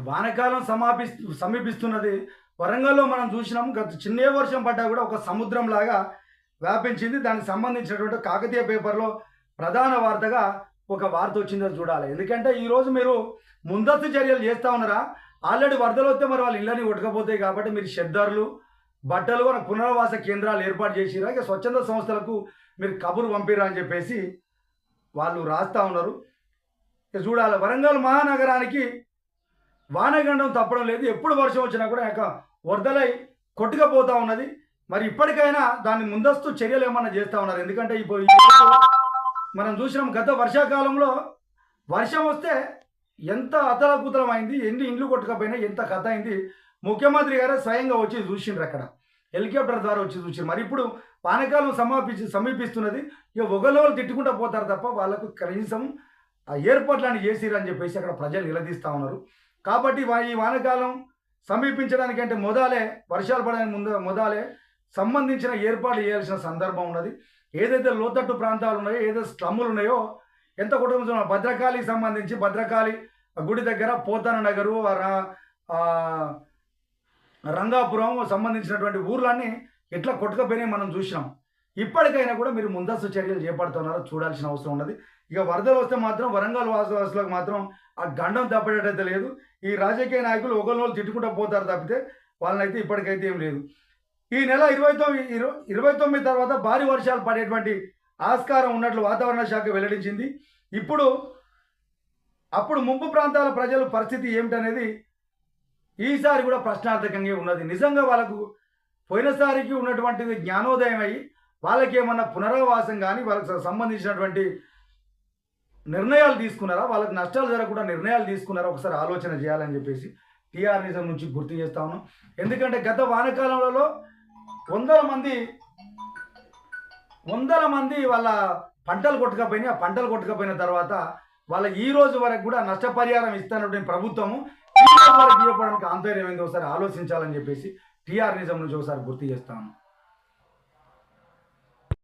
వానాకాలం సమీపిస్తున్నది. వరంగల్‌లో మనం చూసినాం. గత చిన్నే వర్షం పడ్డా కూడా ఒక సముద్రంలాగా వ్యాపించింది. దానికి సంబంధించినటువంటి కాకతీయ పేపర్‌లో ప్రధాన వార్తగా ఒక వార్త వచ్చిందో చూడాలి. ఎందుకంటే ఈరోజు మీరు ముందస్తు చర్యలు చేస్తా ఉన్నారా? ఆల్రెడీ వరదలొస్తే మరి వాళ్ళ ఇళ్ళని కొట్టుకపోతాయి కాబట్టి మీరు షెడ్డర్లు, బట్టలు పునరావాస కేంద్రాలు ఏర్పాటు చేసిర్రా? ఇక స్వచ్ఛంద సంస్థలకు మీరు కబురు పంపిర్రా అని చెప్పేసి వాళ్ళు రాస్తా ఉన్నారు. ఇక చూడాలి. వరంగల్ మహానగరానికి వానగండం తప్పడం లేదు. ఎప్పుడు వర్షం వచ్చినా కూడా వరదలై కొట్టుకపోతా ఉన్నది. మరి ఇప్పటికైనా దాన్ని ముందస్తు చర్యలు ఏమన్నా చేస్తా ఉన్నారు. ఎందుకంటే ఇప్పుడు మనం చూసినాం గత వర్షాకాలంలో వర్షం వస్తే ఎంత అతలకుతలం అయింది, ఎన్ని ఇండ్లు కొట్టుకపోయినా ఎంత కథ అయింది. ముఖ్యమంత్రి గారు స్వయంగా వచ్చి చూసిండ్రు, అక్కడ హెలికాప్టర్ ద్వారా వచ్చి చూసిండ్రు. మరి ఇప్పుడు వానకాలం సమీపిస్తున్నది. ఇక ఒకళ్ళు తిట్టుకుంటూ పోతారు తప్ప వాళ్ళకు కనీసం ఆ ఏర్పాట్లని చేసిరని చెప్పేసి అక్కడ ప్రజలు నిలదీస్తూ ఉన్నారు. కాబట్టి ఈ వానకాలం సమీపించడానికంటే మొదలే, వర్షాలు పడడానికి మొదలే సంబంధించిన ఏర్పాట్లు చేయాల్సిన సందర్భం ఉన్నది. ఏదైతే లోతట్టు ప్రాంతాలు ఉన్నాయో, ఏదైతే స్లమ్ములు ఉన్నాయో, ఎంత కుటుంబం భద్రకాళికి సంబంధించి భద్రకాళి గుడి దగ్గర పోతన నగరు, రంగాపురం సంబంధించినటువంటి ఊర్లన్నీ ఎట్లా కొట్టుకపోయినాయి మనం చూసినాం. ఇప్పటికైనా కూడా మీరు ముందస్తు చర్యలు చేపడుతున్నారో చూడాల్సిన అవసరం ఉన్నది. ఇక వరదలు వస్తే మాత్రం వరంగల్ వాసులకు మాత్రం ఆ గండం తప్పేటైతే లేదు. ఈ రాజకీయ నాయకులు ఒకళ్ళు తిట్టుకుంటూ పోతారు తప్పితే వాళ్ళనైతే ఇప్పటికైతే ఏం లేదు. ఈ నెల 29 తర్వాత భారీ వర్షాలు పడేటువంటి ఆస్కారం ఉన్నట్లు వాతావరణ శాఖ వెల్లడించింది. అప్పుడు ముంపు ప్రాంతాల ప్రజల పరిస్థితి ఏమిటనేది ఈసారి కూడా ప్రశ్నార్థకంగా ఉన్నది. నిజంగా వాళ్ళకు పోయినసారికి ఉన్నటువంటిది జ్ఞానోదయం అయ్యి వాళ్ళకి ఏమన్నా పునరావాసం కానీ వాళ్ళకి సంబంధించినటువంటి నిర్ణయాలు తీసుకున్నారా, వాళ్ళకి నష్టాలు జరగకుండా నిర్ణయాలు తీసుకున్నారా, ఒకసారి ఆలోచన చేయాలని చెప్పేసి టీఆర్ నిజం నుంచి గుర్తు చేస్తా ఉన్నాం. ఎందుకంటే గత వానకాలంలో వందల మంది వాళ్ళ పంటలు కొట్టుకపోయినాయి. ఆ పంటలు కొట్టుకపోయిన తర్వాత వాళ్ళ ఈ రోజు వరకు కూడా నష్టపరిహారం ఇస్తున్నటువంటి ప్రభుత్వము ఈ రోజు వరకు ఇవ్వడానికి ఆంతర్యం ఏందో ఒకసారి ఆలోచించాలని చెప్పేసి టీఆర్ నిజం నుంచి ఒకసారి గుర్తు చేస్తాను.